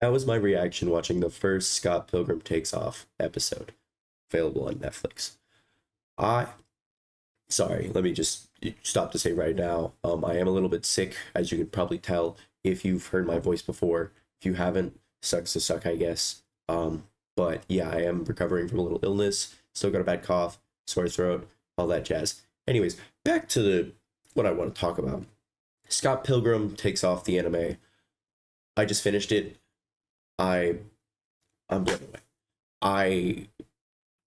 That was my reaction watching the first Scott Pilgrim Takes Off episode, available on Netflix. I, sorry, let me just stop to say right now, I am a little bit sick, as you can probably tell if you've heard my voice before. If you haven't, sucks to suck, I guess. But yeah, I am recovering from a little illness, still got a bad cough, sore throat, all that jazz. Anyways, back to what I want to talk about. Scott Pilgrim Takes Off, the anime. I just finished it. I I'm blown away. I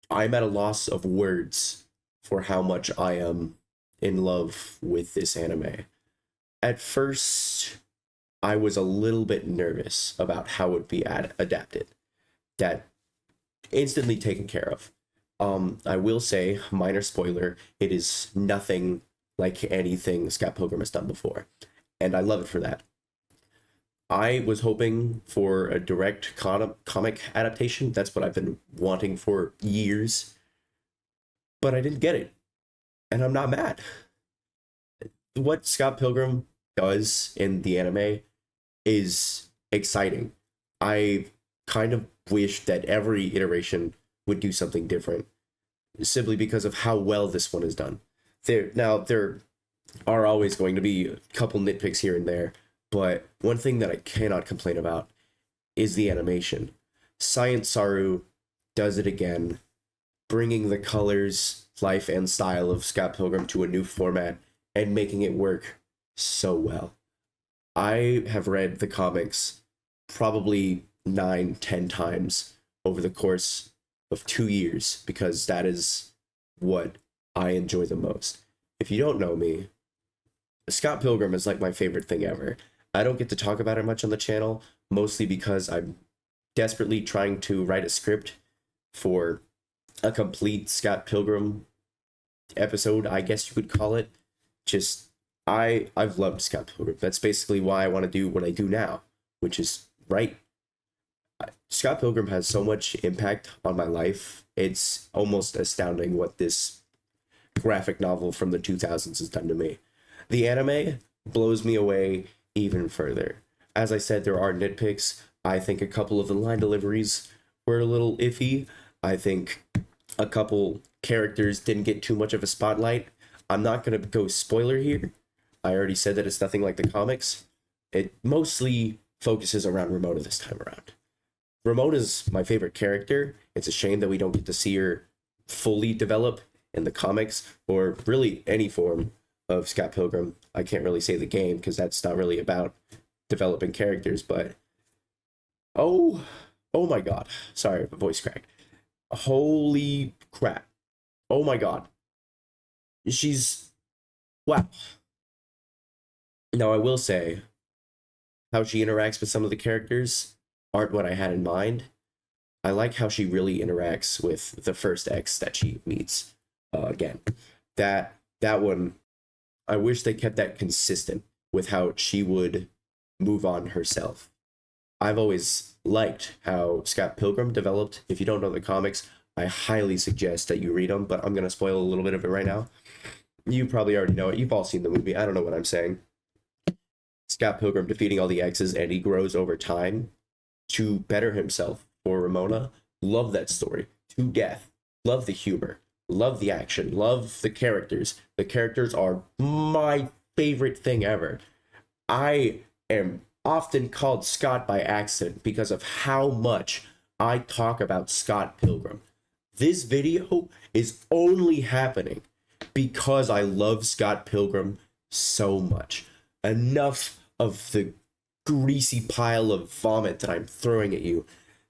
I'm at a loss of words for how much I am in love with this anime. At first, I was a little bit nervous about how it would be adapted. That instantly taken care of. I will say, minor spoiler, it is nothing like anything Scott Pilgrim has done before, and I love it for that. I was hoping for a direct comic adaptation. That's what I've been wanting for years, but I didn't get it, and I'm not mad. What Scott Pilgrim does in the anime is exciting. I kind of wish that every iteration would do something different, simply because of how well this one is done. There are always going to be a couple nitpicks here and there, but one thing that I cannot complain about is the animation. Science Saru does it again, bringing the colors, life, and style of Scott Pilgrim to a new format and making it work so well. I have read the comics probably 9, 10 times over the course of 2 years because that is what I enjoy the most. If you don't know me, Scott Pilgrim is like my favorite thing ever. I don't get to talk about it much on the channel, mostly because I'm desperately trying to write a script for a complete Scott Pilgrim episode, I guess you could call it. Just I've loved Scott Pilgrim. That's basically why I want to do what I do now, which is write. Scott Pilgrim has so much impact on my life. It's almost astounding what this graphic novel from the 2000s has done to me. The anime blows me away even further. As I said, there are nitpicks. I think a couple of the line deliveries were a little iffy. I think a couple characters didn't get too much of a spotlight. I'm not going to go spoiler here. I already said that it's nothing like the comics. It mostly focuses around Ramona this time around. Ramona's my favorite character. It's a shame that we don't get to see her fully develop in the comics or really any form of Scott Pilgrim. I can't really say the game because that's not really about developing characters, but oh, oh my god. Sorry, my voice cracked. Holy crap. Oh my god. She's wow. Now I will say how she interacts with some of the characters aren't what I had in mind. I like how she really interacts with the first ex that she meets again. That one, I wish they kept that consistent with how she would move on herself. I've always liked how Scott Pilgrim developed. If you don't know the comics, I highly suggest that you read them, but I'm going to spoil a little bit of it right now. You probably already know it. You've all seen the movie. I don't know what I'm saying. Scott Pilgrim defeating all the exes, and he grows over time to better himself for Ramona. Love that story to death. Love the humor. Love the action. Love the characters. The characters are my favorite thing ever. I am often called Scott by accident because of how much I talk about Scott Pilgrim. This video is only happening because I love Scott Pilgrim so much. Enough of the greasy pile of vomit that I'm throwing at you.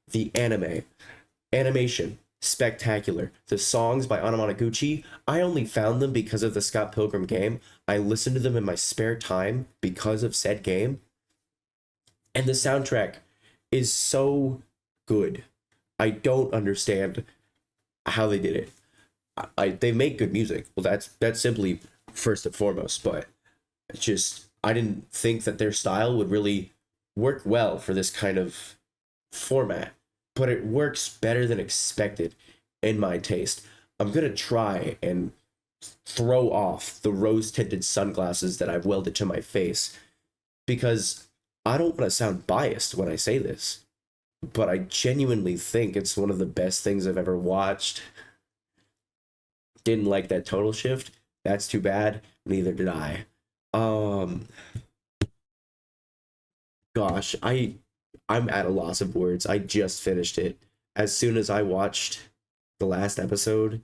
The animation, spectacular. The songs by Anamanaguchi, I only found them because of the Scott Pilgrim game. I listened to them in my spare time because of said game. And the soundtrack is so good. I don't understand how they did it. They make good music. Well, that's simply first and foremost, but it's just I didn't think that their style would really work well for this kind of format, but it works better than expected in my taste. I'm gonna try and throw off the rose tinted sunglasses that I've welded to my face because I don't want to sound biased when I say this, but I genuinely think it's one of the best things I've ever watched. Didn't like that tonal shift. That's too bad. Neither did I. Um, gosh, I'm at a loss of words. I just finished it. As soon as I watched the last episode,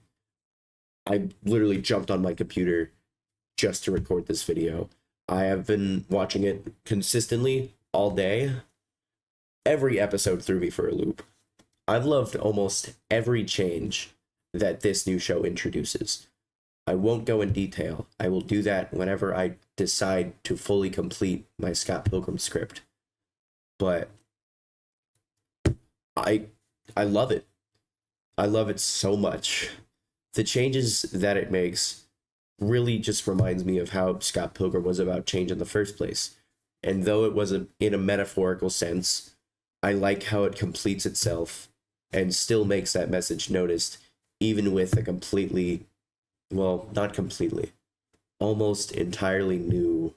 I literally jumped on my computer just to record this video. I have been watching it consistently all day. Every episode threw me for a loop. I've loved almost every change that this new show introduces. I won't go in detail. I will do that whenever I decide to fully complete my Scott Pilgrim script. But I I love it. I love it so much. The changes that it makes really just reminds me of how Scott Pilgrim was about change in the first place. And though it was in a metaphorical sense, I like how it completes itself and still makes that message noticed, even with a completely, well, not completely, almost entirely new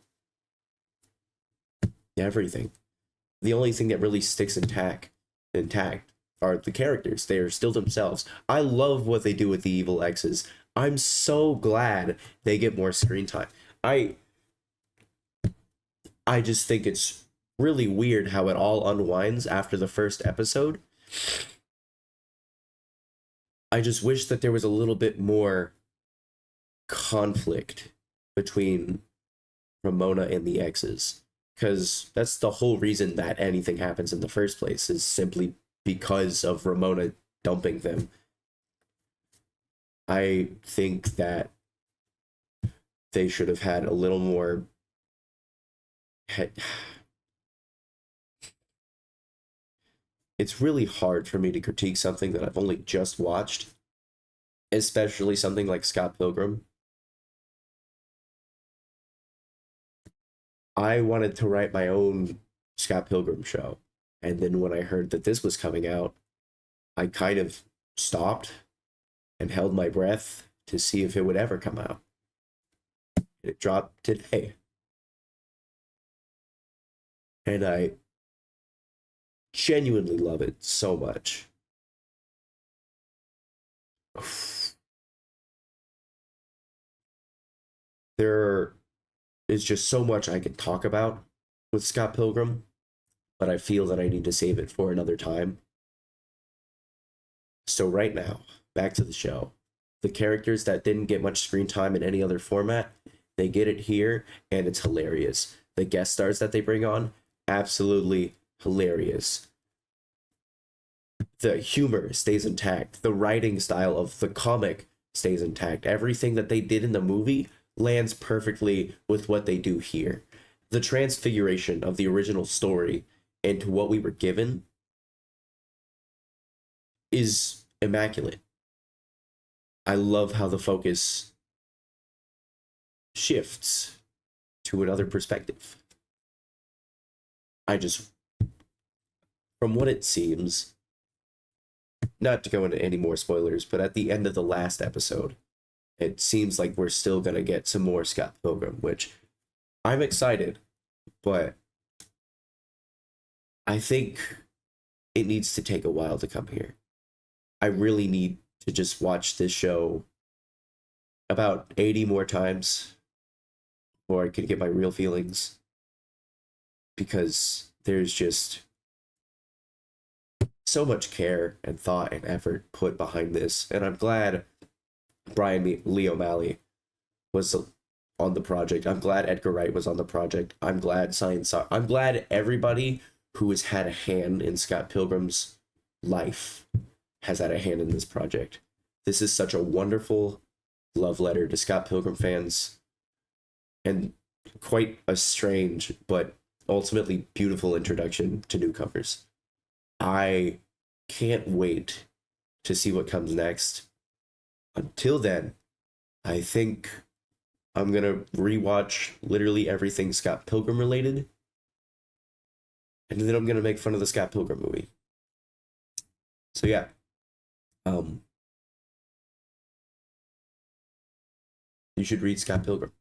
everything. The only thing that really sticks intact are the characters. They are still themselves. I love what they do with the evil exes. I'm so glad they get more screen time. I I just think it's really weird how it all unwinds after the first episode. I just wish that there was a little bit more conflict between Ramona and the exes, because that's the whole reason that anything happens in the first place, is simply because of Ramona dumping them. I think that they should have had a little more it's really hard for me to critique something that I've only just watched, especially something like Scott Pilgrim. I wanted to write my own Scott Pilgrim show. And then when I heard that this was coming out, I kind of stopped and held my breath to see if it would ever come out. It dropped today. And I genuinely love it so much. There is just so much I could talk about with Scott Pilgrim, but I feel that I need to save it for another time. So, right now, back to the show. The characters that didn't get much screen time in any other format, they get it here, and it's hilarious. The guest stars that they bring on, absolutely hilarious. The humor stays intact. The writing style of the comic stays intact. Everything that they did in the movie lands perfectly with what they do here. The transfiguration of the original story into what we were given is immaculate. I love how the focus shifts to another perspective. I just, from what it seems, not to go into any more spoilers, but at the end of the last episode, it seems like we're still going to get some more Scott Pilgrim, which I'm excited, but I think it needs to take a while to come here. I really need to just watch this show about 80 more times before I can get my real feelings, because there's just so much care and thought and effort put behind this, and I'm glad Brian Lee O'Malley was on the project. I'm glad Edgar Wright was on the project. I'm glad I'm glad everybody who has had a hand in Scott Pilgrim's life has had a hand in this project. This is such a wonderful love letter to Scott Pilgrim fans, and quite a strange but ultimately beautiful introduction to newcomers. I can't wait to see what comes next. Until then, I think I'm gonna rewatch literally everything Scott Pilgrim related, and then I'm gonna make fun of the Scott Pilgrim movie. So yeah, um, you should read Scott Pilgrim.